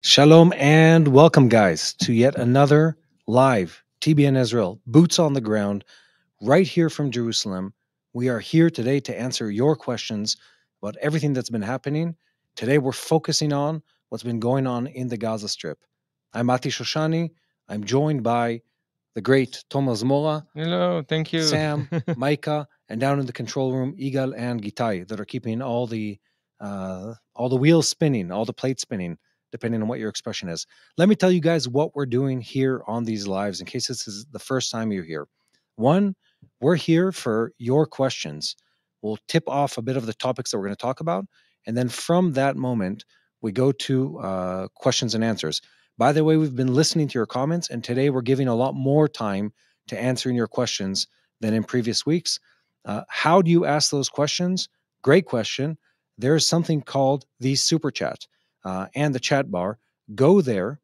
Shalom and welcome, guys, to yet another live TBN Israel, boots on the ground, right here from Jerusalem. We are here today to answer your questions about everything that's been happening. Today, we're focusing on what's been going on in the Gaza Strip. I'm Mati Shoshani. I'm joined by the great Thomas Mola, Hello, thank you. Sam, Micah, and down in the control room, Igal and Gitai, that are keeping all the wheels spinning, all the plates spinning, depending on what your expression is. Let me tell you guys what we're doing here on these lives in case this is the first time you're here. One, we're here for your questions. We'll tip off a bit of the topics that we're going to talk about. And then from that moment, we go to questions and answers. By the way, we've been listening to your comments, and today we're giving a lot more time to answering your questions than in previous weeks. How do you ask those questions? Great question. There's something called the super chat and the chat bar. Go there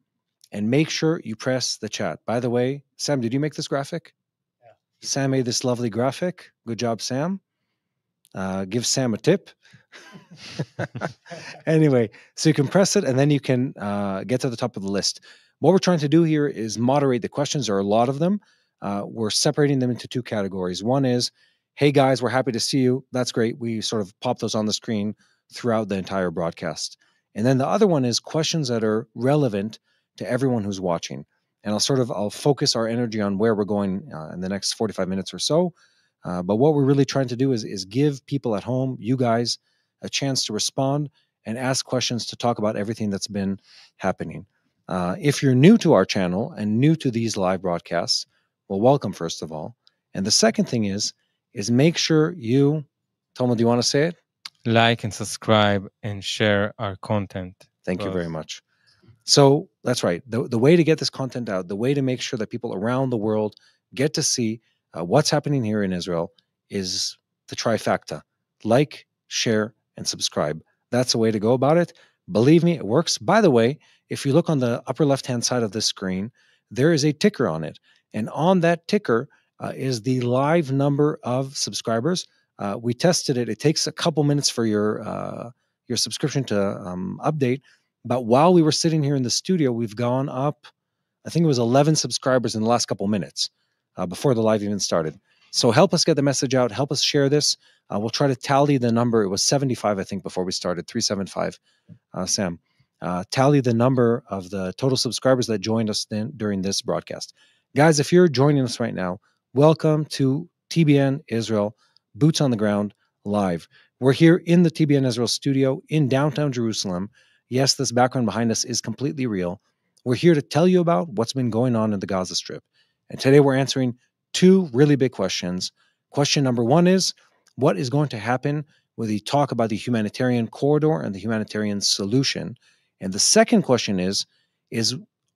and make sure you press the chat. By the way, Sam, did you make this graphic? Yeah. Sam made this lovely graphic. Good job, Sam. Give Sam a tip. Anyway, so you can press it and then you can get to the top of the list. What we're trying to do here is moderate the questions. There are a lot of them. We're separating them into two categories. One is, hey guys, we're happy to see you. That's great. We sort of pop those on the screen throughout the entire broadcast. And then the other one is questions that are relevant to everyone who's watching. And I'll focus our energy on where we're going in the next 45 minutes or so. But what we're really trying to do is give people at home, you guys, a chance to respond and ask questions to talk about everything that's been happening. If you're new to our channel and new to these live broadcasts, well, welcome, first of all. And the second thing is make sure you, Tomo, do you want to say it? Like and subscribe and share our content. Thank you very much. So that's right. The way to get this content out, the way to make sure that people around the world get to see what's happening here in Israel is the trifecta. Like, share, and subscribe. That's the way to go about it. Believe me, it works. By the way, if you look on the upper left-hand side of this screen, there is a ticker on it. And on that ticker is the live number of subscribers. We tested it. It takes a couple minutes for your subscription to update. But while we were sitting here in the studio, we've gone up, I think it was 11 subscribers in the last couple minutes before the live even started. So help us get the message out. Help us share this. We'll try to tally the number. It was 75, I think, before we started, 375. Sam, tally the number of the total subscribers that joined us during this broadcast. Guys, if you're joining us right now, welcome to TBN Israel, Boots on the Ground, live. We're here in the TBN Israel studio in downtown Jerusalem. Yes, this background behind us is completely real. We're here to tell you about what's been going on in the Gaza Strip. And today we're answering two really big questions. Question number one is, what is going to happen with the talk about the humanitarian corridor and the humanitarian solution? And the second question is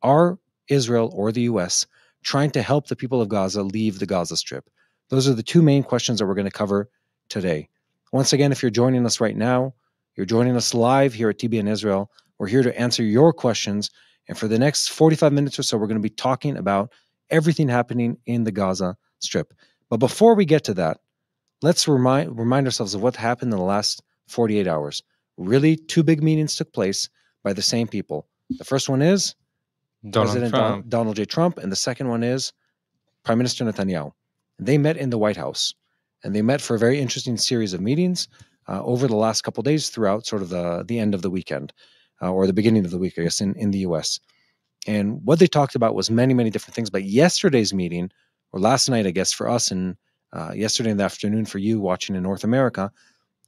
are Israel or the U.S. trying to help the people of Gaza leave the Gaza Strip? Those are the two main questions that we're going to cover today. Once again, if you're joining us right now, you're joining us live here at TBN Israel. We're here to answer your questions. And for the next 45 minutes or so, we're going to be talking about everything happening in the Gaza Strip. But before we get to that, let's remind ourselves of what happened in the last 48 hours. Really, two big meetings took place by the same people. The first one is President Donald J. Trump, and the second one is Prime Minister Netanyahu. They met in the White House, and they met for a very interesting series of meetings over the last couple of days throughout sort of the end of the weekend, or the beginning of the week, I guess, in the U.S. And what they talked about was many, many different things. But yesterday's meeting, or last night, I guess, for us, and yesterday in the afternoon for you watching in North America,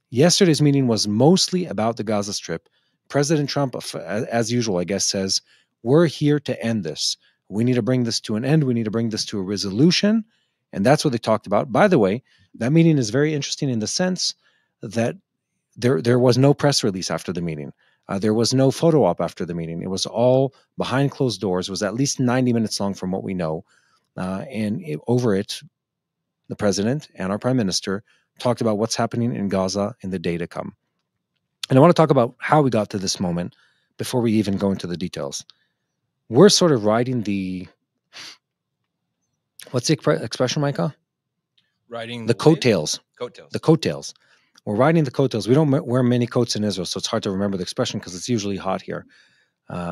yesterday's meeting was mostly about the Gaza Strip. President Trump, as usual, I guess, says, we're here to end this. We need to bring this to an end. We need to bring this to a resolution. And that's what they talked about. By the way, that meeting is very interesting in the sense that there was no press release after the meeting. There was no photo op after the meeting. It was all behind closed doors. It was at least 90 minutes long from what we know. Over it, the president and our prime minister talked about what's happening in Gaza in the day to come. And I want to talk about how we got to this moment before we even go into the details. We're sort of riding the, what's the expression, Micah? Riding the coattails. Coattails. The coattails. We're riding the coattails. We don't wear many coats in Israel, so it's hard to remember the expression because it's usually hot here.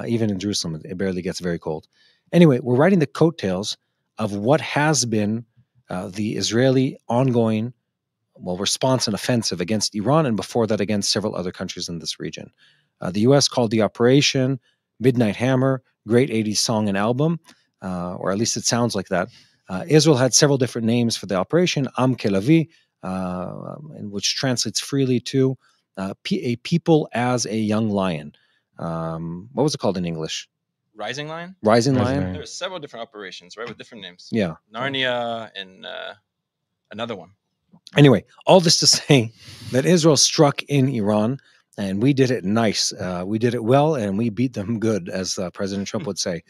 Even in Jerusalem, it barely gets very cold. Anyway, we're riding the coattails of what has been the Israeli ongoing response and offensive against Iran, and before that against several other countries in this region. The U.S. called the operation Midnight Hammer, great 80s song and album, or at least it sounds like that. Israel had several different names for the operation, Am Kelavi, which translates freely to a people as a young lion. What was it called in English? Rising Lion? Rising Lion? There's several different operations, right, with different names. Yeah. Narnia and another one. Anyway, all this to say that Israel struck in Iran, and we did it nice. We did it well, and we beat them good, as President Trump would say.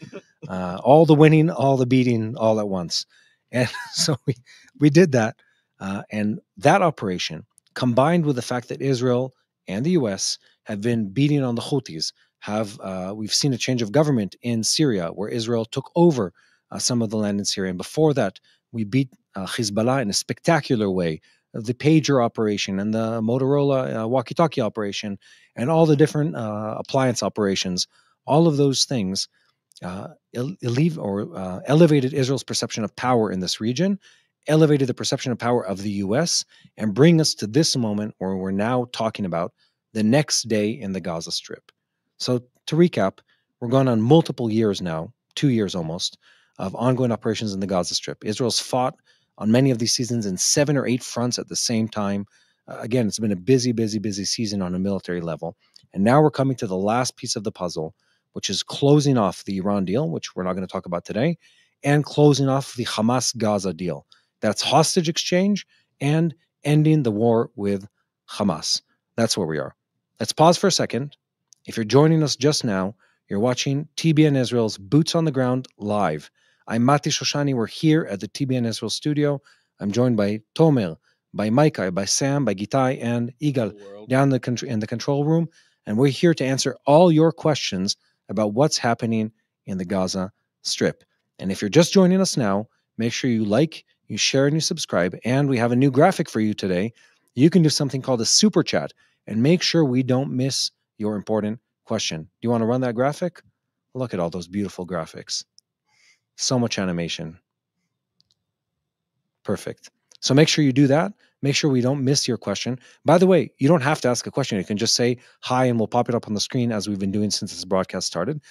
All the winning, all the beating, all at once. And so we did that. And that operation, combined with the fact that Israel and the U.S. have been beating on the Houthis, we've seen a change of government in Syria, where Israel took over some of the land in Syria. And before that, we beat Hezbollah in a spectacular way. The pager operation and the Motorola walkie-talkie operation and all the different appliance operations, all of those things elevated Israel's perception of power in this region, elevated the perception of power of the U.S., and bring us to this moment where we're now talking about the next day in the Gaza Strip. So to recap, we're going on multiple years now, 2 years almost, of ongoing operations in the Gaza Strip. Israel's fought on many of these seasons in 7 or 8 fronts at the same time. Again, it's been a busy season on a military level. And now we're coming to the last piece of the puzzle, which is closing off the Iran deal, which we're not going to talk about today, and closing off the Hamas-Gaza deal. That's hostage exchange and ending the war with Hamas. That's where we are. Let's pause for a second. If you're joining us just now, you're watching TBN Israel's Boots on the Ground live. I'm Mati Shoshani. We're here at the TBN Israel studio. I'm joined by Tomer, by Micah, by Sam, by Gitai, and Igal down in the control room. And we're here to answer all your questions about what's happening in the Gaza Strip. And if you're just joining us now, make sure you like, you share, and you subscribe. And we have a new graphic for you today. You can do something called a super chat and make sure we don't miss your important question. Do you want to run that graphic? Look at all those beautiful graphics. So much animation. Perfect. So make sure you do that. Make sure we don't miss your question. By the way, you don't have to ask a question. You can just say hi and we'll pop it up on the screen as we've been doing since this broadcast started.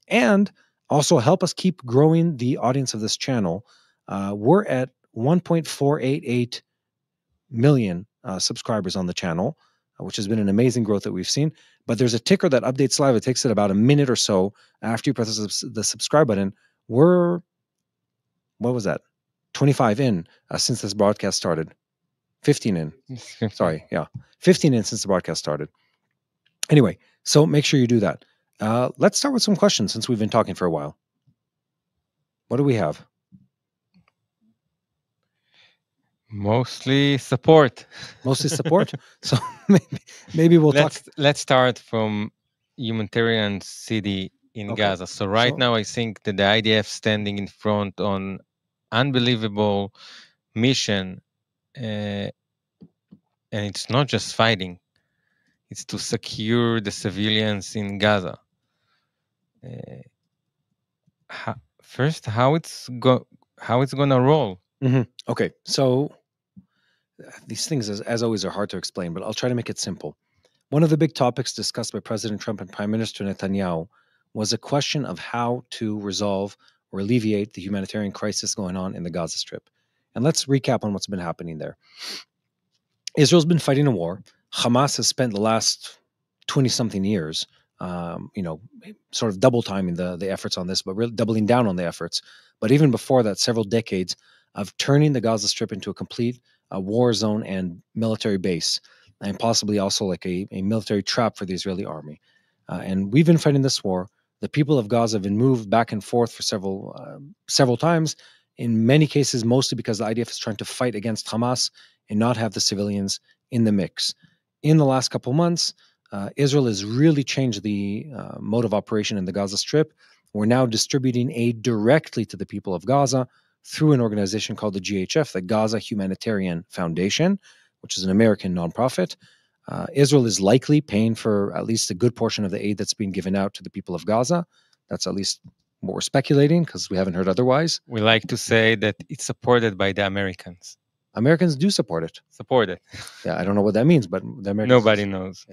And also help us keep growing the audience of this channel. We're at 1.488 million subscribers on the channel, which has been an amazing growth that we've seen. But there's a ticker that updates live. It takes it about a minute or so after you press the subscribe button. We're, 25 in since this broadcast started. 15 in. Sorry, yeah. 15 in since the broadcast started. Anyway, so make sure you do that. Let's start with some questions since we've been talking for a while. What do we have? Mostly support. Mostly support? So maybe we'll talk. Let's start from Humanitarian city in Gaza. So now I think that the IDF standing in front on unbelievable mission, and it's not just fighting, it's to secure the civilians in Gaza. First, how it's gonna roll. Mm-hmm. Okay, so these things, as always, are hard to explain, but I'll try to make it simple. One of the big topics discussed by President Trump and Prime Minister Netanyahu was a question of how to resolve or alleviate the humanitarian crisis going on in the Gaza Strip. And let's recap on what's been happening there. Israel's been fighting a war. Hamas has spent the last 20-something years, sort of double timing the efforts on this, but really doubling down on the efforts. But even before that, several decades of turning the Gaza Strip into a complete war zone and military base, and possibly also like a military trap for the Israeli army. And we've been fighting this war. The people of Gaza have been moved back and forth for several times, in many cases, mostly because the IDF is trying to fight against Hamas and not have the civilians in the mix. In the last couple months, Israel has really changed the mode of operation in the Gaza Strip. We're now distributing aid directly to the people of Gaza through an organization called the GHF, the Gaza Humanitarian Foundation, which is an American nonprofit. Israel is likely paying for at least a good portion of the aid that's being given out to the people of Gaza. That's at least what we're speculating, because we haven't heard otherwise. We like to say that it's supported by the Americans. Americans do support it. Support it. Yeah, I don't know what that means, but the Americans Nobody knows.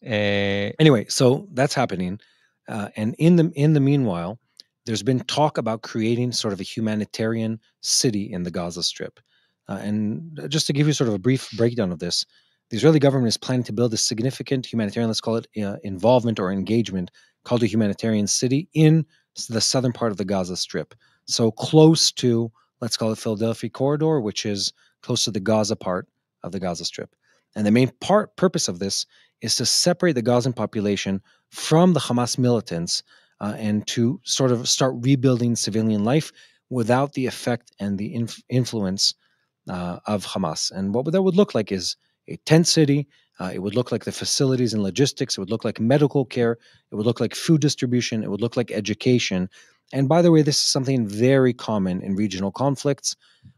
Anyway, so that's happening, and in the meanwhile, there's been talk about creating sort of a humanitarian city in the Gaza Strip. And just to give you sort of a brief breakdown of this, the Israeli government is planning to build a significant humanitarian, let's call it involvement or engagement, called a humanitarian city in the southern part of the Gaza Strip. So close to, let's call it Philadelphia Corridor, which is close to the Gaza part of the Gaza Strip. And the main purpose of this is to separate the Gazan population from the Hamas militants and to sort of start rebuilding civilian life without the effect and the influence of Hamas. And what that would look like is a tent city. It would look like the facilities and logistics. It would look like medical care. It would look like food distribution. It would look like education. And by the way, this is something very common in regional conflicts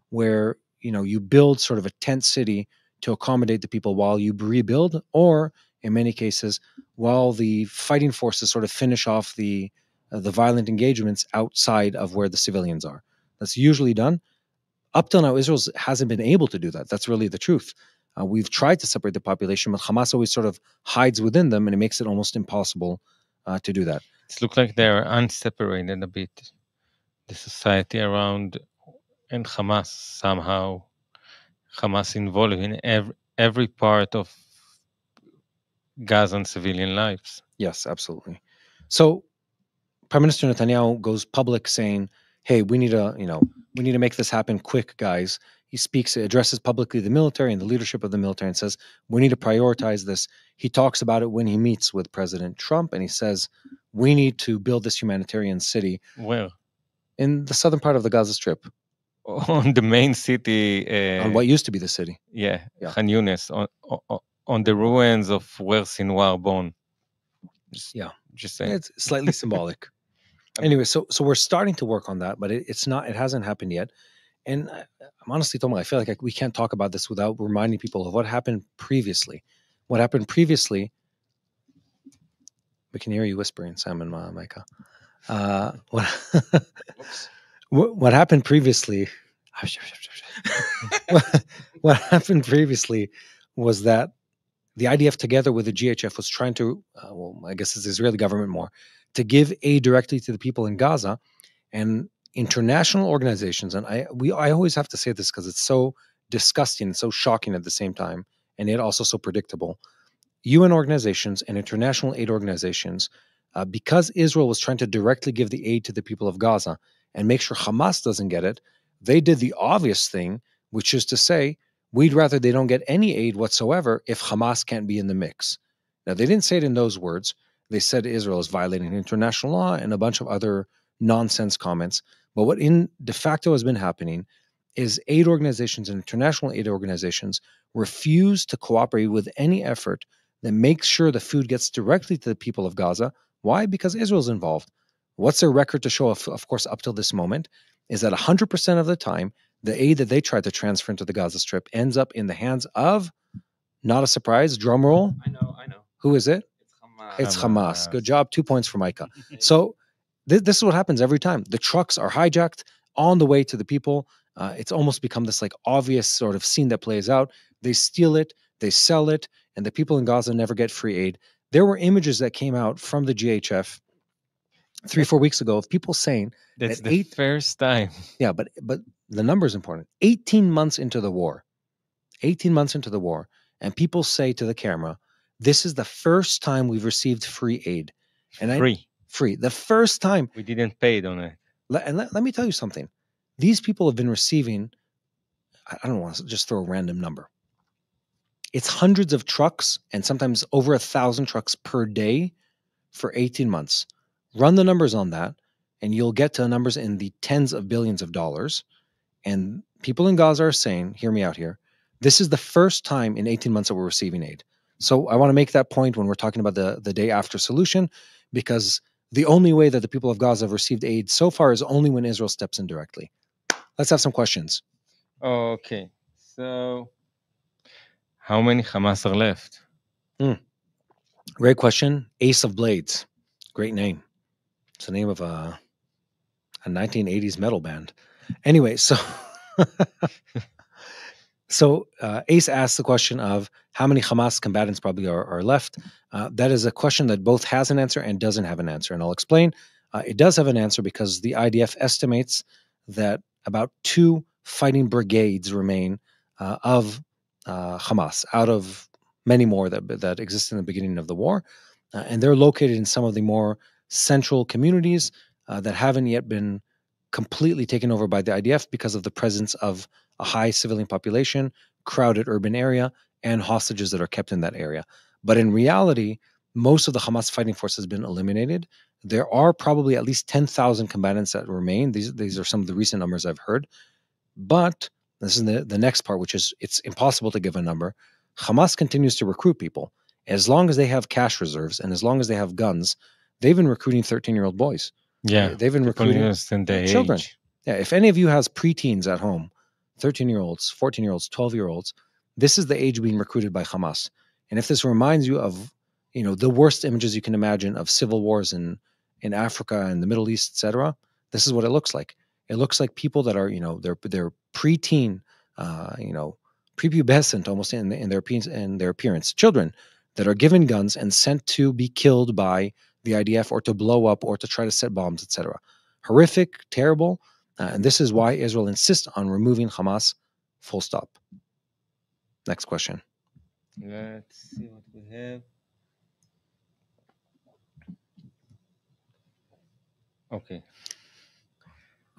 where, you build sort of a tent city to accommodate the people while you rebuild, or in many cases, while the fighting forces sort of finish off the violent engagements outside of where the civilians are. That's usually done. Up till now, Israel hasn't been able to do that. That's really the truth. We've tried to separate the population, but Hamas always sort of hides within them, and it makes it almost impossible to do that. It looks like they're unseparated a bit. The society around and Hamas somehow. Hamas involved in every part of Gazan civilian lives. Yes, absolutely. So Prime Minister Netanyahu goes public saying, "Hey, we need to make this happen quick, guys." He addresses publicly the military and the leadership of the military and says, "We need to prioritize this." He talks about it when he meets with President Trump, and he says, "We need to build this humanitarian city." Where? In the southern part of the Gaza Strip. On the main city. On what used to be the city. Yeah. Khan Yunis, on the ruins of where Sinwar born. Just saying. It's slightly symbolic. Anyway, so we're starting to work on that, but it hasn't happened yet. And I'm honestly, Tomer, I feel like we can't talk about this without reminding people of what happened previously. What happened previously, we can hear you whispering, Sam and Micah. What happened previously, what happened previously was that the IDF, together with the GHF, was trying to, I guess it's the Israeli government more, to give aid directly to the people in Gaza. And international organizations, and I always have to say this because it's so disgusting and so shocking at the same time, and yet also so predictable. UN organizations and international aid organizations, because Israel was trying to directly give the aid to the people of Gaza and make sure Hamas doesn't get it, they did the obvious thing, which is to say, we'd rather they don't get any aid whatsoever if Hamas can't be in the mix. Now, they didn't say it in those words. They said Israel is violating international law and a bunch of other nonsense comments. But what in de facto has been happening is aid organizations and international aid organizations refuse to cooperate with any effort that makes sure the food gets directly to the people of Gaza. Why? Because Israel's involved. What's their record to show, of course, up till this moment, is that 100% of the time, the aid that they tried to transfer into the Gaza Strip ends up in the hands of, not a surprise, drum roll. I know. Who is it? It's Hamas. Good job. 2 points for Micah. So this is what happens every time. The trucks are hijacked on the way to the people. It's almost become this like obvious sort of scene that plays out. They steal it, they sell it, and the people in Gaza never get free aid. There were images that came out from the GHF 3-4 weeks ago of people saying that's the first time. Yeah, but the number is important. 18 months into the war, and people say to the camera, "This is the first time we've received free aid." And free. The first time. We didn't pay on it. And let me tell you something. These people have been receiving, I don't want to just throw a random number. It's hundreds of trucks and sometimes over 1,000 trucks per day for 18 months. Run the numbers on that, and you'll get to numbers in the tens of billions of dollars. And people in Gaza are saying, hear me out here, this is the first time in 18 months that we're receiving aid. So I want to make that point when we're talking about the day after solution, because the only way that the people of Gaza have received aid so far is only when Israel steps in directly. Let's have some questions. Okay. So How many Hamas are left? Great question. Ace of Blades. Great name. It's the name of a 1980s metal band. Anyway, so Ace asked the question of how many Hamas combatants probably are left. That is a question that both has an answer and doesn't have an answer, and I'll explain. It does have an answer because the IDF estimates that about 2 fighting brigades remain of Hamas out of many more that exist in the beginning of the war, and they're located in some of the more central communities that haven't yet been completely taken over by the IDF because of the presence of a high civilian population, crowded urban area, and hostages that are kept in that area. But in reality, most of the Hamas fighting force has been eliminated. There are probably at least 10,000 combatants that remain. These are some of the recent numbers I've heard. But this is the next part, which is it's impossible to give a number. Hamas continues to recruit people. As long as they have cash reserves and as long as they have guns, they've been recruiting 13-year-old boys. Yeah, They've been recruiting children. Age. Yeah, if any of you has preteens at home, 13-year-olds, 14-year-olds, 12-year-olds, this is the age being recruited by Hamas. And if this reminds you of, the worst images you can imagine of civil wars in Africa and the Middle East, etc., this is what it looks like. It looks like people that are, they're preteen, prepubescent almost in their appearance, children that are given guns and sent to be killed by the IDF or to blow up or to try to set bombs, etc. Horrific, terrible. And this is why Israel insists on removing Hamas, full stop. Next question. Let's see what we have. Okay.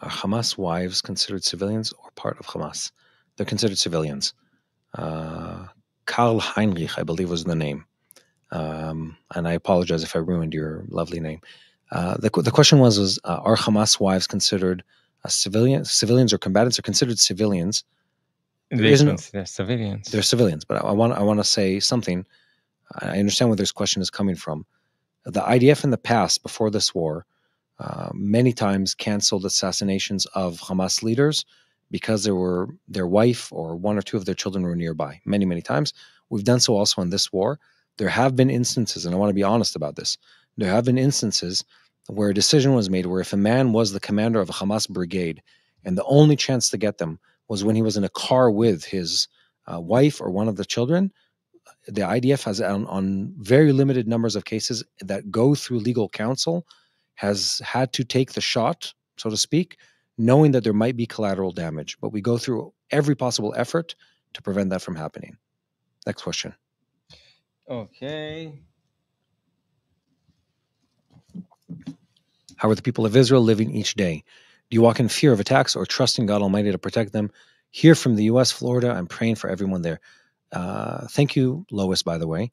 Are Hamas wives considered civilians or part of Hamas? They're considered civilians. Karl Heinrich, I believe, was the name. And I apologize if I ruined your lovely name. The question was are Hamas wives considered civilians or combatants are considered civilians? They're civilians. They're civilians, but I want to say something. I understand where this question is coming from. The IDF in the past, before this war, many times canceled assassinations of Hamas leaders because their wife or one or two of their children were nearby. Many, many times. We've done so also in this war. There have been instances, and I want to be honest about this, there have been instances where a decision was made where if a man was the commander of a Hamas brigade and the only chance to get them was when he was in a car with his wife or one of the children, the IDF has on very limited numbers of cases that go through legal counsel has had to take the shot, so to speak, knowing that there might be collateral damage. But we go through every possible effort to prevent that from happening. Next question. Okay. How are the people of Israel living each day? Do you walk in fear of attacks or trust in God Almighty to protect them? Here from the U.S., Florida, I'm praying for everyone there. Thank you, Lois, by the way,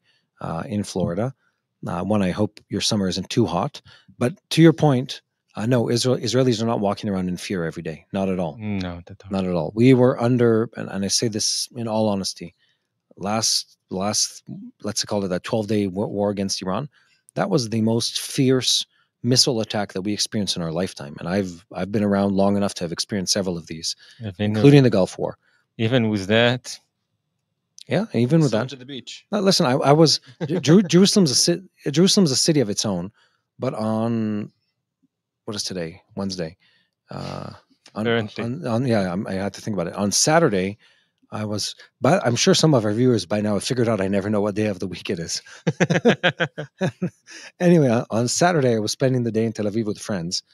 in Florida. One, I hope your summer isn't too hot. But to your point, no, Israelis are not walking around in fear every day. Not at all. No, not at all. We were under, and I say this in all honesty, last let's call it that 12-day war against Iran. That was the most fierce missile attack that we experienced in our lifetime. And I've been around long enough to have experienced several of these, including the Gulf War. Even with that. Yeah, even with that. To the beach. Listen, I was Jerusalem's a city of its own, but on what is today? Wednesday. I had to think about it. On Saturday, but I'm sure some of our viewers by now have figured out I never know what day of the week it is. Anyway, on Saturday, I was spending the day in Tel Aviv with friends,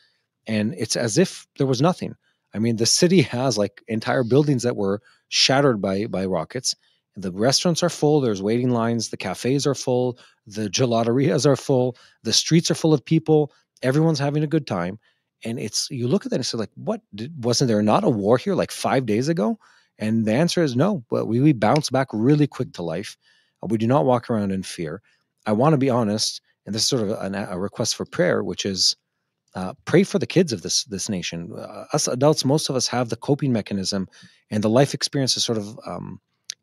and it's as if there was nothing. I mean, the city has like entire buildings that were shattered by rockets. The restaurants are full. There's waiting lines. The cafes are full. The gelaterias are full. The streets are full of people. Everyone's having a good time. And you look at that and say, like, what? Wasn't there not a war here like 5 days ago? And the answer is no. But we bounce back really quick to life. We do not walk around in fear. I want to be honest, and this is sort of a request for prayer, which is pray for the kids of this nation. Us adults, most of us have the coping mechanism and the life experience to sort of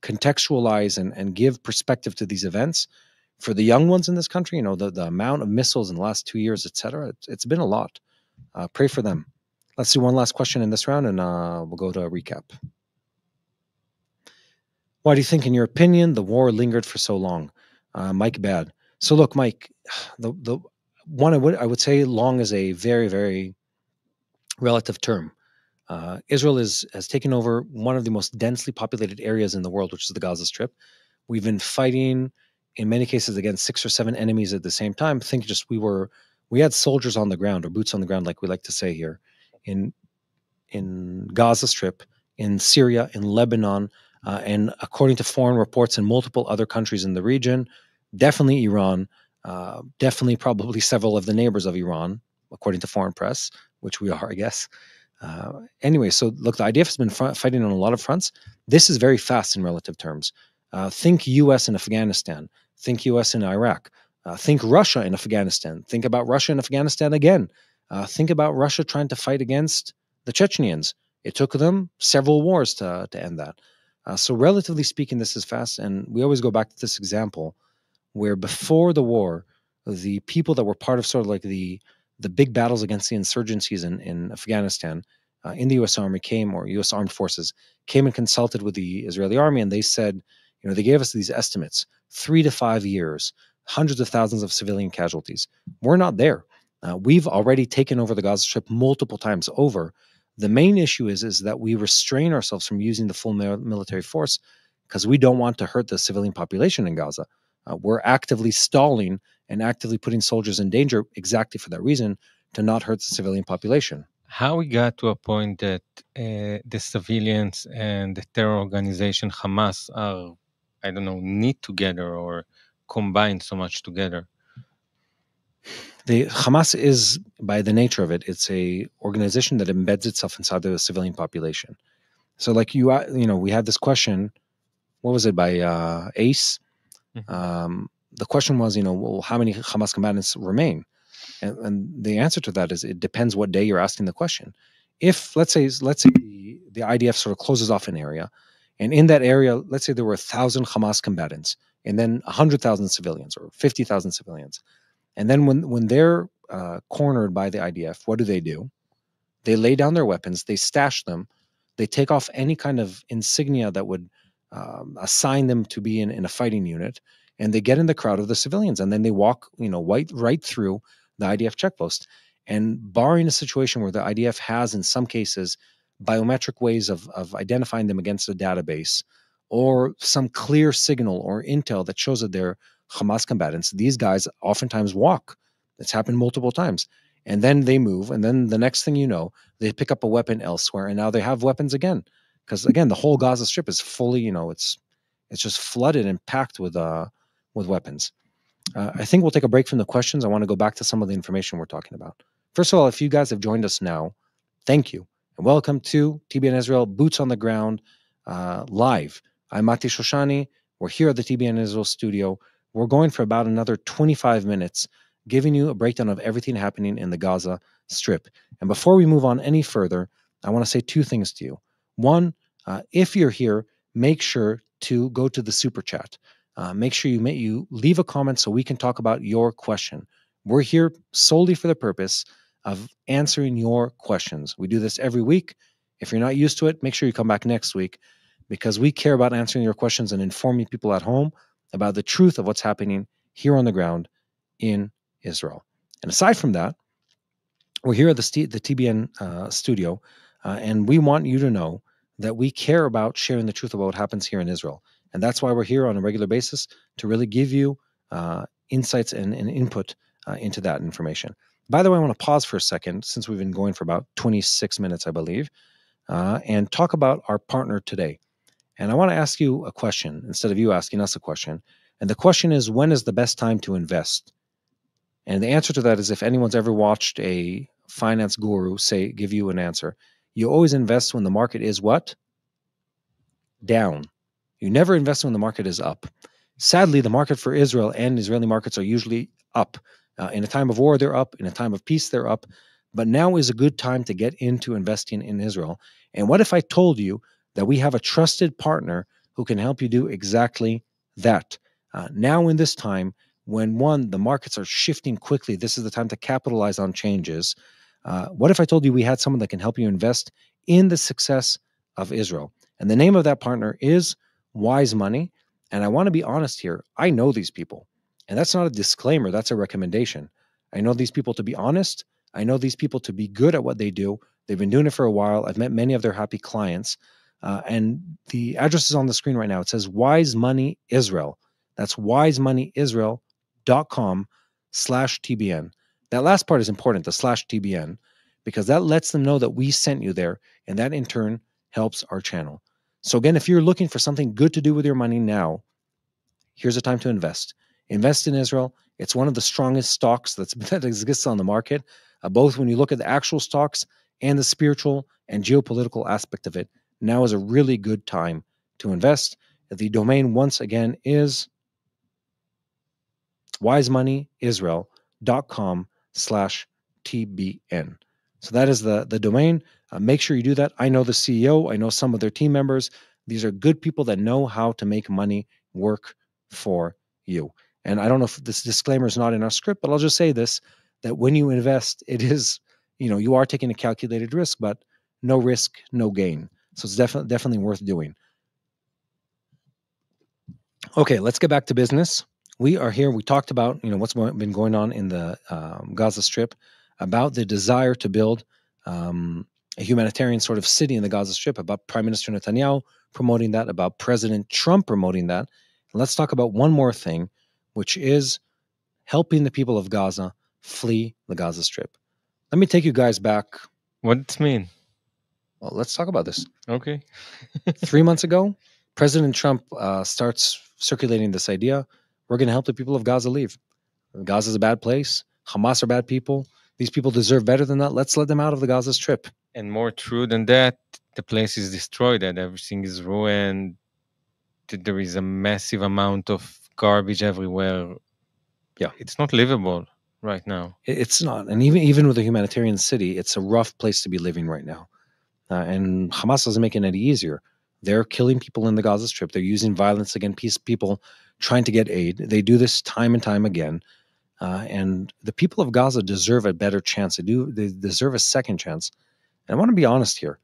contextualize and give perspective to these events. For the young ones in this country, the amount of missiles in the last 2 years, etc., it's been a lot. Pray for them. Let's do one last question in this round, and we'll go to a recap. Why do you think, in your opinion, the war lingered for so long? Mike Bad. So look, Mike, the one I would say long is a very, very relative term. Israel has taken over one of the most densely populated areas in the world, which is the Gaza Strip. We've been fighting, in many cases, against 6 or 7 enemies at the same time. Think just we had soldiers on the ground, or boots on the ground, like we like to say here, in Gaza Strip, in Syria, in Lebanon, and according to foreign reports in multiple other countries in the region, definitely Iran, definitely probably several of the neighbors of Iran, according to foreign press, which we are, I guess. Anyway, so look, the IDF has been fighting on a lot of fronts. This is very fast in relative terms. Think U.S. in Afghanistan. Think U.S. in Iraq. Think Russia in Afghanistan. Think about Russia in Afghanistan again. Think about Russia trying to fight against the Chechens. It took them several wars to end that. So relatively speaking, this is fast. And we always go back to this example where before the war, the people that were part of sort of like the big battles against the insurgencies in Afghanistan, in the U.S. Army or U.S. Armed Forces came and consulted with the Israeli Army, and they said, they gave us these estimates, 3 to 5 years, hundreds of thousands of civilian casualties. We're not there. We've already taken over the Gaza Strip multiple times over. The main issue is that we restrain ourselves from using the full military force because we don't want to hurt the civilian population in Gaza. We're actively stalling and actively putting soldiers in danger exactly for that reason, to not hurt the civilian population. How we got to a point that the civilians and the terror organization Hamas are, I don't know, knit together or combined so much together? The Hamas is, by the nature of it, it's a organization that embeds itself inside the civilian population. So like we had this question, what was it, by Ace? Mm-hmm. The question was, well, how many Hamas combatants remain? And the answer to that is it depends what day you're asking the question. If let's say the IDF sort of closes off an area, and in that area, let's say there were 1,000 Hamas combatants, and then 100,000 civilians or 50,000 civilians, and then when they're cornered by the IDF, what do? They lay down their weapons, they stash them, they take off any kind of insignia that would assign them to be in a fighting unit, and they get in the crowd of the civilians, and then they walk, right through the IDF checkpost. And barring a situation where the IDF has, in some cases, biometric ways of identifying them against a database, or some clear signal or intel that shows that they're Hamas combatants, these guys oftentimes walk. It's happened multiple times. And then they move, and then the next thing you know, they pick up a weapon elsewhere, and now they have weapons again. Because again, the whole Gaza Strip is fully, it's just flooded and packed with weapons. I think we'll take a break from the questions. I want to go back to some of the information we're talking about. First of all, if you guys have joined us now, thank you. And welcome to TBN Israel, Boots on the Ground, live. I'm Mati Shoshani. We're here at the TBN Israel studio. We're going for about another 25 minutes, giving you a breakdown of everything happening in the Gaza Strip. And before we move on any further, I want to say 2 things to you. One, if you're here, make sure to go to the Super Chat. Make sure you leave a comment so we can talk about your question. We're here solely for the purpose of answering your questions. We do this every week. If you're not used to it, make sure you come back next week, because we care about answering your questions and informing people at home about the truth of what's happening here on the ground in Israel. And aside from that, we're here at the TBN studio, and we want you to know that we care about sharing the truth about what happens here in Israel. And that's why we're here on a regular basis, to really give you insights and input into that information. By the way, I want to pause for a second, since we've been going for about 26 minutes, I believe, and talk about our partner today. And I want to ask you a question instead of you asking us a question. And the question is, when is the best time to invest? And the answer to that is, if anyone's ever watched a finance guru give you an answer, you always invest when the market is what? Down. You never invest when the market is up. Sadly, the market for Israel and Israeli markets are usually up. In a time of war, they're up. In a time of peace, they're up. But now is a good time to get into investing in Israel. And what if I told you that we have a trusted partner who can help you do exactly that? Now in this time, when the markets are shifting quickly, this is the time to capitalize on changes. What if I told you we had someone that can help you invest in the success of Israel? And the name of that partner is wise money. And I want to be honest here. I know these people. And that's not a disclaimer, that's a recommendation. I know these people to be honest. I know these people to be good at what they do. They've been doing it for a while. I've met many of their happy clients. And the address is on the screen right now. It says Wise Money Israel. That's wisemoneyisrael.com/TBN. That last part is important, the /TBN, because that lets them know that we sent you there. And that in turn helps our channel. So again, if you're looking for something good to do with your money now, here's a time to invest. Invest in Israel. It's one of the strongest stocks that exists on the market, both when you look at the actual stocks and the spiritual and geopolitical aspect of it. Now is a really good time to invest. The domain, once again, is wisemoneyisrael.com/TBN. So that is the domain. Make sure you do that. I know the CEO. I know some of their team members. These are good people that know how to make money work for you. And I don't know if this disclaimer is not in our script, but I'll just say this, that when you invest, it is, you are taking a calculated risk, but no risk, no gain. So it's definitely worth doing. Okay, let's get back to business. We are here. We talked about what's been going on in the Gaza Strip, about the desire to build a humanitarian sort of city in the Gaza Strip, about Prime Minister Netanyahu promoting that, about President Trump promoting that. And let's talk about one more thing, which is helping the people of Gaza flee the Gaza Strip. Let me take you guys back. What does it mean? Well, let's talk about this. Okay. 3 months ago, President Trump starts circulating this idea. We're going to help the people of Gaza leave. Gaza is a bad place. Hamas are bad people. These people deserve better than that. Let's let them out of the Gaza Strip. And more true than that, the place is destroyed and everything is ruined. There is a massive amount of garbage everywhere. Yeah. It's not livable right now. It's not. And even with a humanitarian city, it's a rough place to be living right now. And Hamas doesn't make it any easier. They're killing people in the Gaza Strip. They're using violence against people trying to get aid. They do this time and time again. And the people of Gaza deserve a better chance. They deserve a second chance. And I want to be honest here.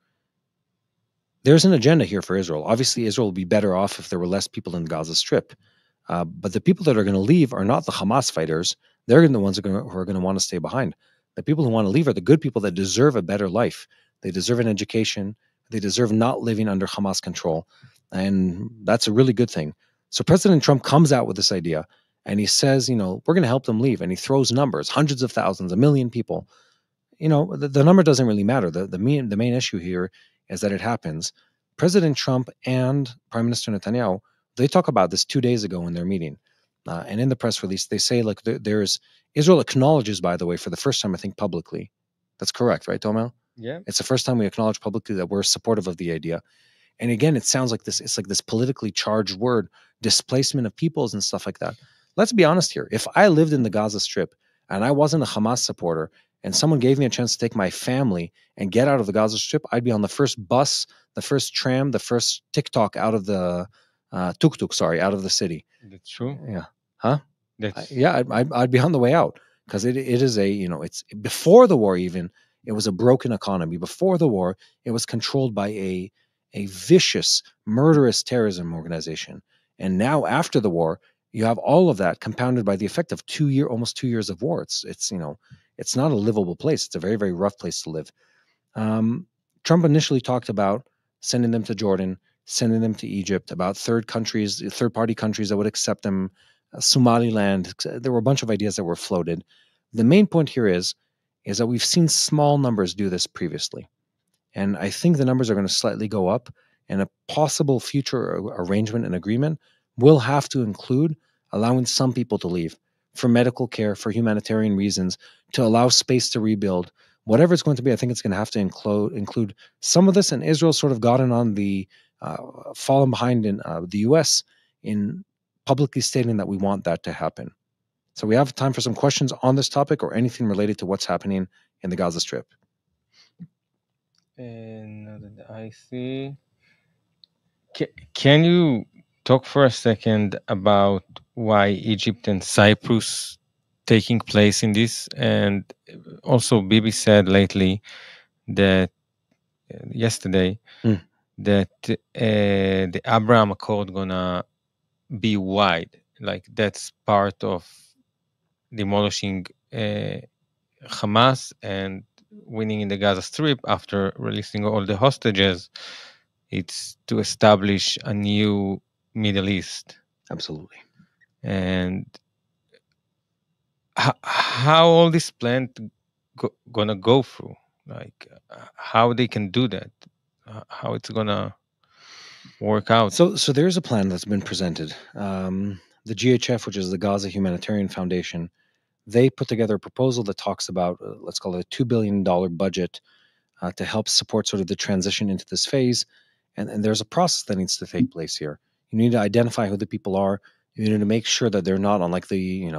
There's an agenda here for Israel. Obviously, Israel would be better off if there were less people in the Gaza Strip. But the people that are going to leave are not the Hamas fighters. They're the ones who are going to want to stay behind. The people who want to leave are the good people that deserve a better life. They deserve an education. They deserve not living under Hamas control. And that's a really good thing. So President Trump comes out with this idea and he says, we're going to help them leave. And he throws numbers, hundreds of thousands, 1 million people. The number doesn't really matter. The main issue here is that it happens. President Trump and Prime Minister Netanyahu, they talk about this 2 days ago in their meeting. And in the press release, they say, like, Israel acknowledges, by the way, for the first time, I think, publicly. That's correct, right, Tomel? Yeah. It's the first time we acknowledge publicly that we're supportive of the idea. And again, it sounds like this, it's like this politically charged word, displacement of peoples and stuff like that. Let's be honest here. If I lived in the Gaza Strip and I wasn't a Hamas supporter and someone gave me a chance to take my family and get out of the Gaza Strip, I'd be on the first bus, the first tram, the first tuk-tuk out of the out of the city. That's true. Yeah. Huh? Yeah, I'd be on the way out because it is it's before the war even. It was a broken economy. Before the war, it was controlled by a vicious, murderous terrorism organization. And now, after the war, you have all of that compounded by the effect of almost 2 years of war. It's not a livable place. It's a very, very rough place to live. Trump initially talked about sending them to Jordan, sending them to Egypt, about third-party countries that would accept them, Somaliland. There were a bunch of ideas that were floated. The main point here is that we've seen small numbers do this previously. And I think the numbers are going to slightly go up, and a possible future arrangement and agreement will have to include allowing some people to leave for medical care, for humanitarian reasons, to allow space to rebuild. Whatever it's going to be, I think it's going to have to include some of this, and Israel sort of gotten on the fallen behind in the U.S. in publicly stating that we want that to happen. So we have time for some questions on this topic or anything related to what's happening in the Gaza Strip. And I see. Can you talk for a second about why Egypt and Cyprus taking place in this? And also, Bibi said lately that yesterday that the Abraham Accord gonna be wide. Like that's part of demolishing Hamas and winning in the Gaza Strip after releasing all the hostages. It's to establish a new Middle East. Absolutely. And how all this plan gonna go through? Like how they can do that? How it's gonna work out? So there's a plan that's been presented. The GHF, which is the Gaza Humanitarian Foundation, they put together a proposal that talks about, let's call it a $2 billion budget to help support sort of the transition into this phase. And there's a process that needs to take place here. You need to identify who the people are. You need to make sure that they're not on like the,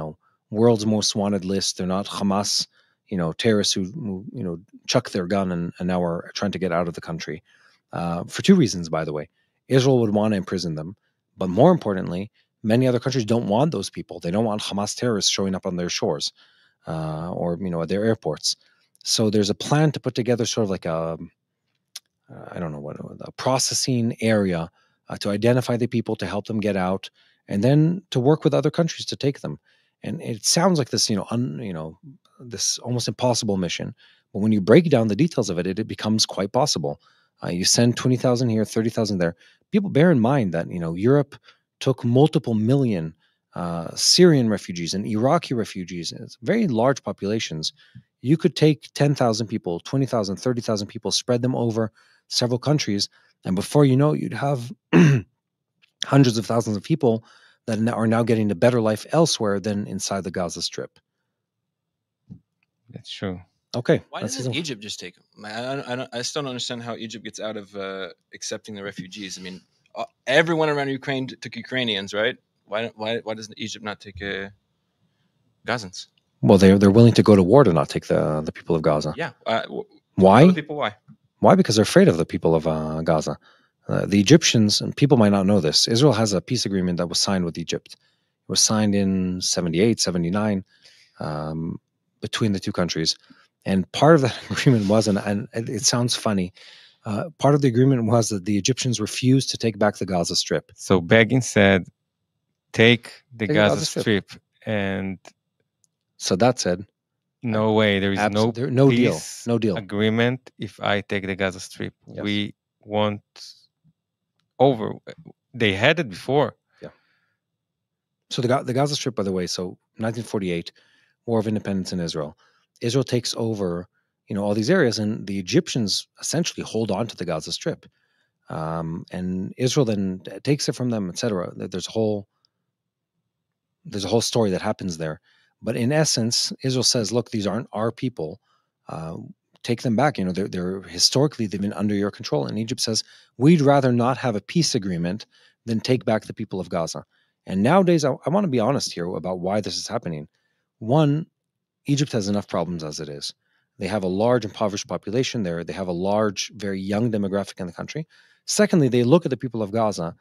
world's most wanted list. They're not Hamas, terrorists who chuck their gun and now are trying to get out of the country. For two reasons, by the way. Israel would want to imprison them. But more importantly, many other countries don't want those people. They don't want Hamas terrorists showing up on their shores or, at their airports. So there's a plan to put together sort of like a processing area to identify the people, to help them get out, and then to work with other countries to take them. And it sounds like this, this almost impossible mission. But when you break down the details of it, it becomes quite possible. You send 20,000 here, 30,000 there. People bear in mind that, Europe took multiple million Syrian refugees and Iraqi refugees. It's very large populations. You could take 10,000 people, 20,000, 30,000 people, spread them over several countries, and before you know it, you'd have hundreds of thousands of people that are now getting a better life elsewhere than inside the Gaza Strip. That's true. Okay. Why doesn't Egypt just take them? I still don't understand how Egypt gets out of accepting the refugees. I mean, everyone around Ukraine took Ukrainians, right? Why doesn't Egypt not take Gazans? Well, they're willing to go to war to not take the people of Gaza. Yeah. Why? The people, why? Why? Because they're afraid of the people of Gaza. The Egyptians, and people might not know this, Israel has a peace agreement that was signed with Egypt. It was signed in 78, 79 between the two countries. And part of that agreement was, and it sounds funny, part of the agreement was that the Egyptians refused to take back the Gaza Strip. So Begin said, take the Gaza Strip. And Sadat said, no way, there is no peace deal agreement if I take the Gaza Strip. Yes. We want over. They had it before. Yeah. So the Gaza Strip, by the way, so 1948, War of Independence in Israel. Israel takes over, all these areas, and the Egyptians essentially hold on to the Gaza Strip. And Israel then takes it from them, etc. There's a whole story that happens there. But in essence, Israel says, look, these aren't our people. Take them back. They're historically, they've been under your control. And Egypt says, we'd rather not have a peace agreement than take back the people of Gaza. And nowadays, I want to be honest here about why this is happening. One, Egypt has enough problems as it is. They have a large impoverished population there. They have a large, very young demographic in the country. Secondly, they look at the people of Gaza,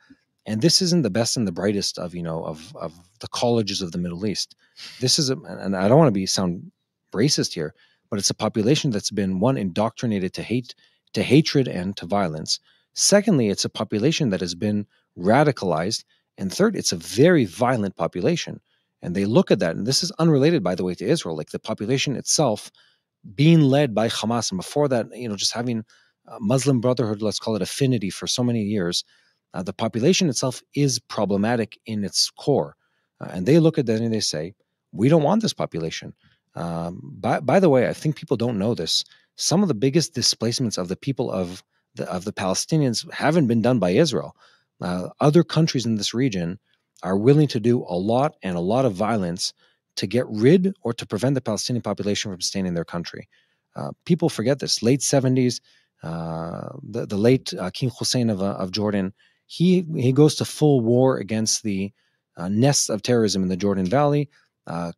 and this isn't the best and the brightest of the colleges of the Middle East. This is, and I don't want to sound racist here, but it's a population that's been, one, indoctrinated to hatred and to violence. Secondly, it's a population that has been radicalized. And third, it's a very violent population. And they look at that, and this is unrelated, by the way, to Israel, like the population itself being led by Hamas. And before that, just having Muslim Brotherhood, let's call it affinity for so many years, the population itself is problematic in its core. And they look at that and they say, we don't want this population. By the way, I think people don't know this. Some of the biggest displacements of the people of the Palestinians haven't been done by Israel. Other countries in this region are willing to do a lot of violence to get rid or to prevent the Palestinian population from staying in their country. People forget this. Late 70s, the late King Hussein of Jordan, he goes to full war against the nests of terrorism in the Jordan Valley,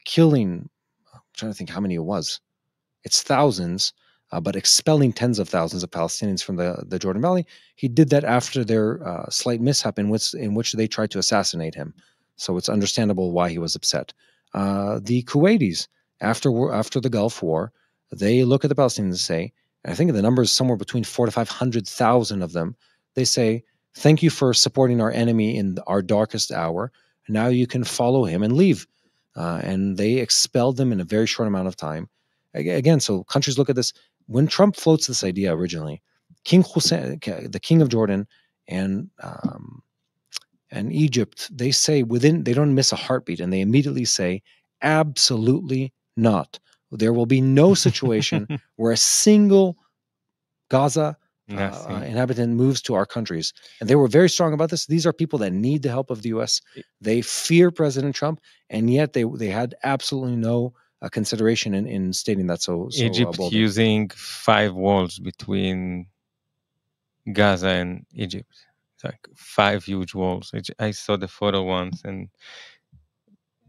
killing, I'm trying to think how many it was. It's thousands, but expelling tens of thousands of Palestinians from the Jordan Valley. He did that after their slight mishap in which they tried to assassinate him. So it's understandable why he was upset. The Kuwaitis, after the Gulf War, they look at the Palestinians and say, and I think the number is somewhere between 400,000 to 500,000 of them, They say, thank you for supporting our enemy in our darkest hour. Now you can follow him and leave. And they expelled them in a very short amount of time. Again, so countries look at this. When Trump floats this idea originally, King Hussein, the king of Jordan, and Egypt, they say they don't miss a heartbeat, and they immediately say, absolutely not. There will be no situation where a single Gaza inhabitant moves to our countries. And they were very strong about this. These are people that need the help of the U.S. They fear President Trump, and yet they had absolutely no consideration in stating that. So Egypt using 5 walls between Gaza and Egypt. It's like 5 huge walls. I saw the photo once, and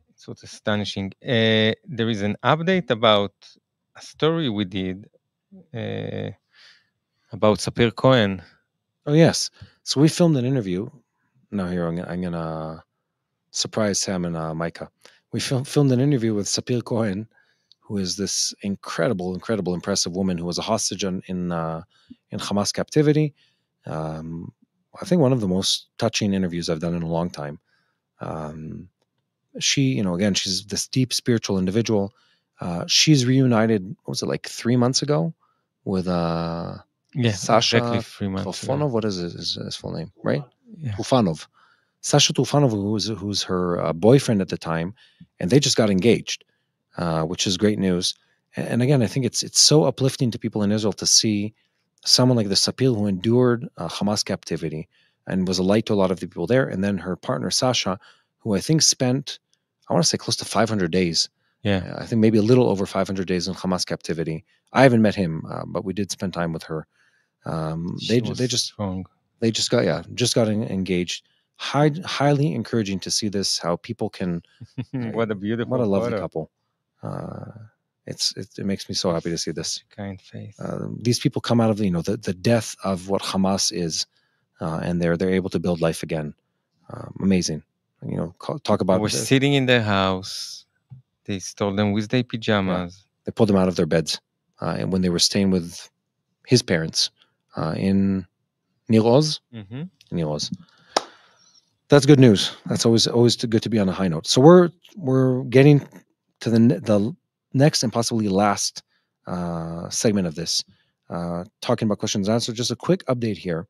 it's what's astonishing. There is an update about a story we did about Sapir Cohen. Oh, yes. So we filmed an interview. No, here, I'm going to surprise Sam and Micah. We filmed an interview with Sapir Cohen, who is this incredible, impressive woman who was a hostage in Hamas captivity. I think one of the most touching interviews I've done in a long time. She, again, she's this deep spiritual individual. She's reunited, what was it, like 3 months ago with Sasha exactly 3 months Tufanov. What is his full name, right? Yeah. Tufanov. Sasha Tufanov, who's her boyfriend at the time, and they just got engaged, which is great news. And again, I think it's so uplifting to people in Israel to see someone like the Sapir who endured Hamas captivity and was a light to a lot of the people there. And then her partner, Sasha, who I think spent, I want to say close to 500 days. Yeah. I think maybe a little over 500 days in Hamas captivity. I haven't met him, but we did spend time with her. They just got engaged. Highly encouraging to see this, how people can what a beautiful, what a lovely couple. It makes me so happy to see this kind face. These people come out of the death of what Hamas is, and they're able to build life again. Amazing. Talk about. We're sitting in their house. They stole them with their pajamas. Yeah. They pulled them out of their beds, and when they were staying with his parents in Nir Oz. Mm-hmm. Nir Oz. That's good news. That's always good to be on a high note. So we're getting to the next and possibly last segment of this, talking about questions and answers. Just a quick update here.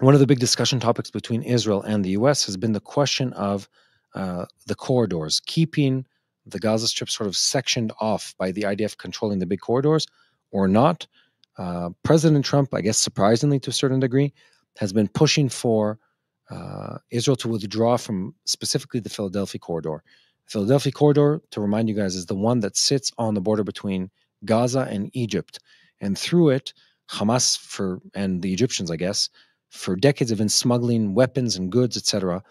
One of the big discussion topics between Israel and the U.S. has been the question of the corridors, keeping the Gaza Strip sort of sectioned off by the IDF controlling the big corridors or not. President Trump, I guess surprisingly to a certain degree, has been pushing for Israel to withdraw from specifically the Philadelphia corridor. The Philadelphia corridor, to remind you guys, is the one that sits on the border between Gaza and Egypt. And through it, Hamas and the Egyptians, I guess, for decades have been smuggling weapons and goods, etc.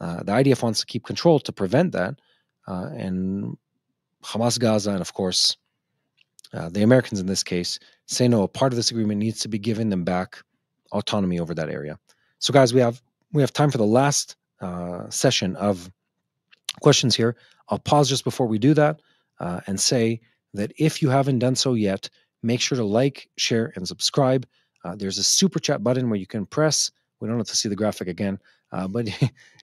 The IDF wants to keep control to prevent that. And Hamas, Gaza, and of course, the Americans in this case, say no, a part of this agreement needs to be giving them back autonomy over that area. So guys, we have time for the last session of questions here. I'll pause just before we do that and say that if you haven't done so yet, make sure to like, share, and subscribe. There's a super chat button where you can press. We don't have to see the graphic again, but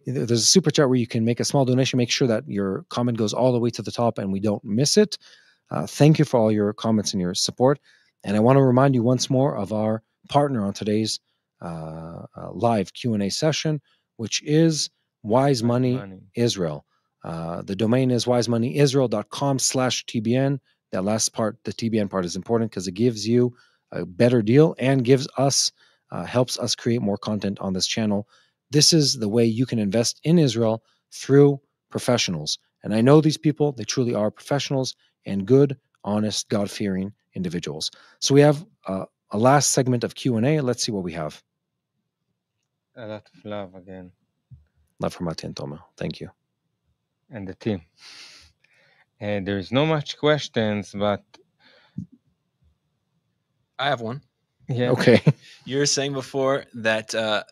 there's a super chat where you can make a small donation. Make sure that your comment goes all the way to the top and we don't miss it. Thank you for all your comments and your support. And I want to remind you once more of our partner on today's live Q&A session, which is Wise Money Israel. The domain is wisemoneyisrael.com/TBN. That last part, the TBN part, is important because it gives you a better deal and gives us, helps us create more content on this channel. This is the way you can invest in Israel through professionals. And I know these people, they truly are professionals and good, honest, God-fearing individuals. So we have a last segment of Q&A. Let's see what we have. A lot of love again. Love from Mati and Toma. Thank you. And the team. There's no much questions, but I have one. Yeah. Okay. You were saying before that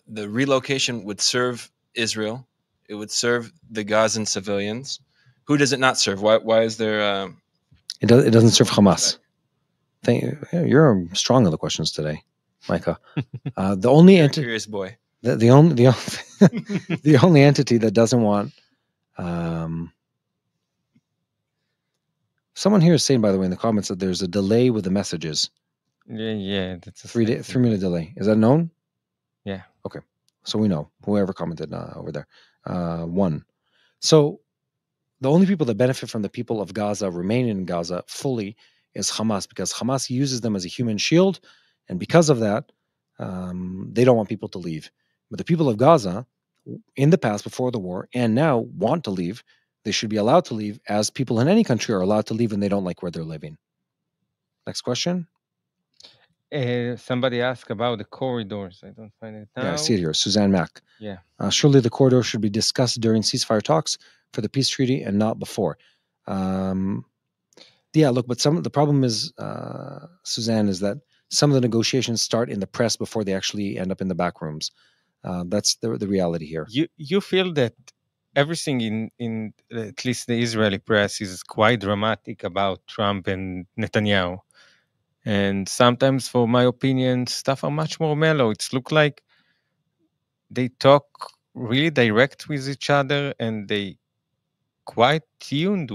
the relocation would serve Israel. It would serve the Gazan civilians. Who does it not serve? Why is there... It doesn't serve Hamas. You're strong on the questions today. Micah. The only entity, Curious boy. the only the only entity that doesn't want. Someone here is saying, by the way, in the comments that there's a delay with the messages. Yeah, that's a 3-minute delay. Is that known? Yeah. Okay, so we know whoever commented over there. One. So the only people that benefit from the people of Gaza remaining in Gaza fully is Hamas, because Hamas uses them as a human shield, and because of that, they don't want people to leave. But the people of Gaza, in the past, before the war, and now want to leave. They should be allowed to leave, as people in any country are allowed to leave when they don't like where they're living. Next question. Somebody asked about the corridors. I don't find it now. Yeah, I see it here. Suzanne Mack. Yeah. Surely the corridor should be discussed during ceasefire talks for the peace treaty and not before. Yeah, look, but the problem is, Suzanne, is that some of the negotiations start in the press before they actually end up in the back rooms. That's the reality here. You feel that everything in at least the Israeli press is quite dramatic about Trump and Netanyahu. And sometimes, for my opinion, stuff are much more mellow. It's look like they talk really direct with each other and they quite tuned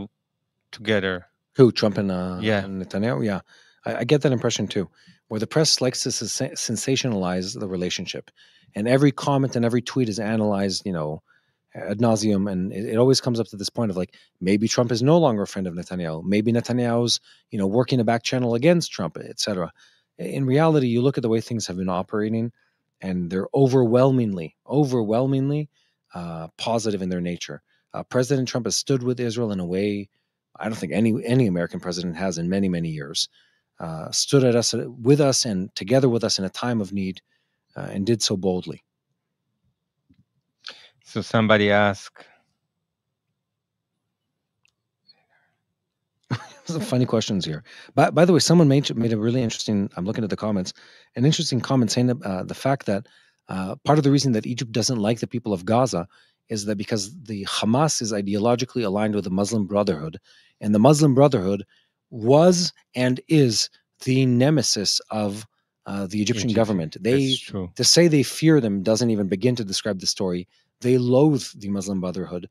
together. Who, Trump and Netanyahu? Yeah, I get that impression too, where the press likes to sensationalize the relationship, and every comment and every tweet is analyzed, ad nauseum, and it always comes up to this point of like, maybe Trump is no longer a friend of Netanyahu, maybe Netanyahu's working a back channel against Trump, etc. In reality, you look at the way things have been operating, and they're overwhelmingly positive in their nature. President Trump has stood with Israel in a way I don't think any American president has in many, many years. Stood with us and together with us in a time of need, and did so boldly. So somebody asked. Some funny questions here. By the way, someone made a really interesting. I'm looking at the comments. An interesting comment saying the fact that part of the reason that Egypt doesn't like the people of Gaza is that because the Hamas is ideologically aligned with the Muslim Brotherhood, and the Muslim Brotherhood was and is the nemesis of the Egyptian government. To say they fear them doesn't even begin to describe the story. They loathe the Muslim Brotherhood.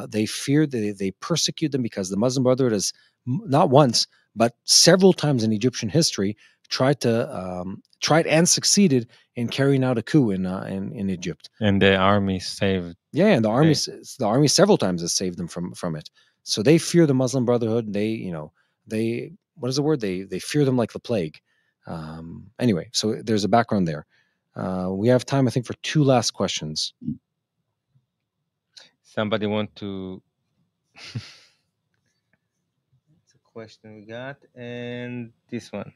They fear, they persecute them because the Muslim Brotherhood has not once, but several times in Egyptian history tried and succeeded in carrying out a coup in Egypt. And the army saved. Yeah, and the army several times has saved them from it. So they fear the Muslim Brotherhood. They what is the word? They fear them like the plague. Anyway, so there's a background there. We have time, I think, for 2 last questions. Somebody want to... It's a question we got, and this one.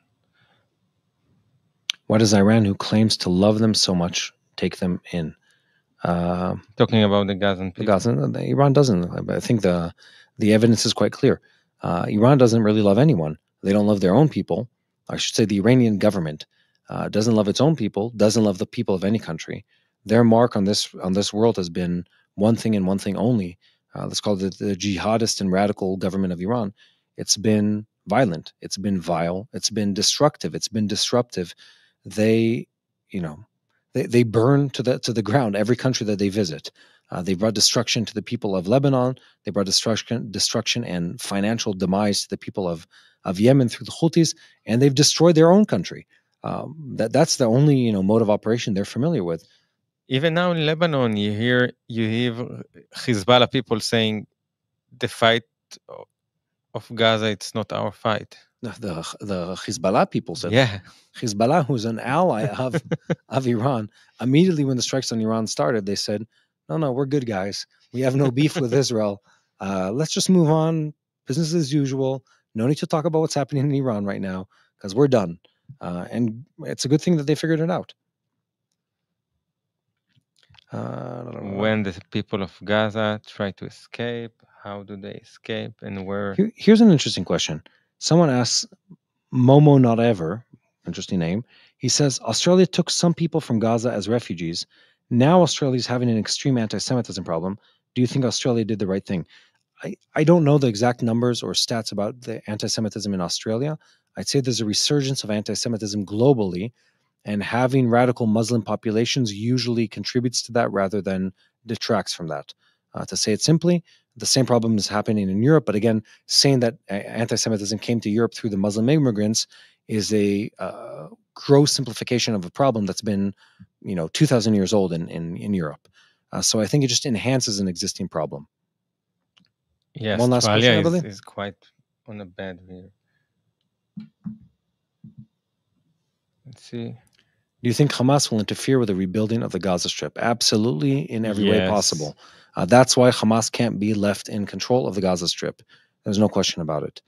Why does Iran, who claims to love them so much, take them in? Talking about the Gazan people. Iran doesn't. I think the evidence is quite clear. Iran doesn't really love anyone. They don't love their own people. I should say the Iranian government doesn't love its own people, doesn't love the people of any country. Their mark on this world has been one thing and one thing only. Let's call it the jihadist and radical government of Iran. It's been violent. It's been vile. It's been destructive. It's been disruptive. They burn to the ground every country that they visit. They brought destruction to the people of Lebanon. They brought destruction and financial demise to the people of Yemen through the Houthis, and they've destroyed their own country. That's the only mode of operation they're familiar with. Even now in Lebanon, you hear Hezbollah people saying the fight of Gaza, it's not our fight. The Hezbollah people said, yeah, Hezbollah, who's an ally of Iran, immediately when the strikes on Iran started, they said, no, we're good guys. We have no beef with Israel. Let's just move on. Business as usual. No need to talk about what's happening in Iran right now because we're done. And it's a good thing that they figured it out. When the people of Gaza try to escape, how do they escape and where? Here's an interesting question. Someone asks, Momo Not Ever, interesting name. He says, Australia took some people from Gaza as refugees. Now Australia is having an extreme anti-Semitism problem. Do you think Australia did the right thing? I don't know the exact numbers or stats about the anti-Semitism in Australia. I'd say there's a resurgence of anti-Semitism globally. And having radical Muslim populations usually contributes to that rather than detracts from that. To say it simply, the same problem is happening in Europe. But again, saying that anti-Semitism came to Europe through the Muslim immigrants is a gross simplification of a problem that's been, 2,000 years old in Europe. So I think it just enhances an existing problem. Yes, One last question, I believe. is quite on a bad here. Let's see. Do you think Hamas will interfere with the rebuilding of the Gaza Strip? Absolutely, in every way possible. That's why Hamas can't be left in control of the Gaza Strip. There's no question about it.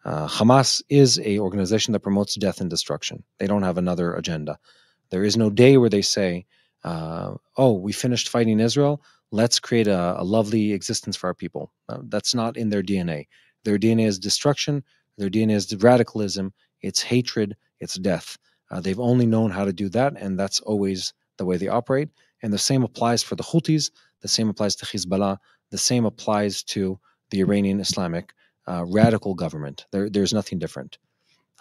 Hamas is an organization that promotes death and destruction. They don't have another agenda. There is no day where they say, we finished fighting Israel, let's create a lovely existence for our people. That's not in their DNA. Their DNA is destruction. Their DNA is radicalism. It's hatred. It's death. They've only known how to do that, and that's always the way they operate. And the same applies for the Houthis. The same applies to Hezbollah. The same applies to the Iranian Islamic radical government. There's nothing different.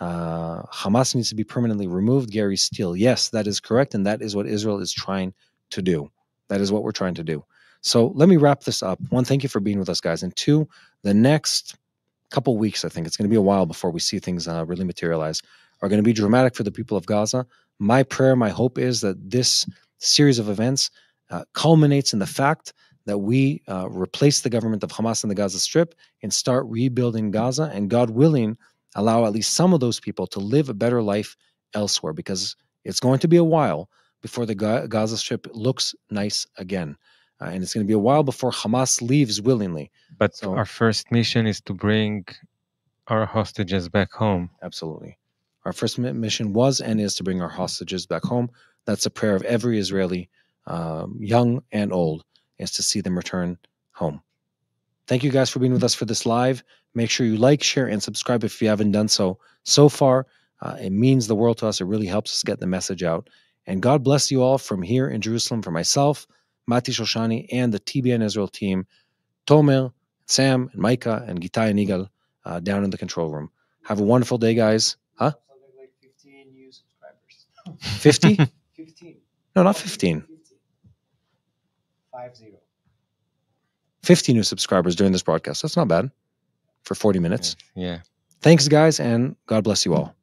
Hamas needs to be permanently removed. Gary Steele. Yes, that is correct, and that is what Israel is trying to do. That is what we're trying to do. So let me wrap this up. One, thank you for being with us, guys. And two, the next couple weeks, I think it's going to be a while before we see things really materialize, are going to be dramatic for the people of Gaza. My prayer, my hope is that this series of events culminates in the fact that we replace the government of Hamas in the Gaza Strip and start rebuilding Gaza, and God willing, allow at least some of those people to live a better life elsewhere, because it's going to be a while before the Gaza Strip looks nice again. And it's going to be a while before Hamas leaves willingly. But our first mission is to bring our hostages back home. Absolutely. Our first mission was and is to bring our hostages back home. That's a prayer of every Israeli, young and old, is to see them return home. Thank you guys for being with us for this live. Make sure you like, share, and subscribe if you haven't done so far. It means the world to us. It really helps us get the message out. And God bless you all from here in Jerusalem, for myself, Mati Shoshani, and the TBN Israel team, Tomer, Sam, and Micah, and Gitai and Igal down in the control room. Have a wonderful day, guys. Huh? Something like 15 new subscribers. 50? 15. No, not 15. 50. 50 new subscribers during this broadcast. That's not bad for 40 minutes. Yeah. Thanks, guys, and God bless you all.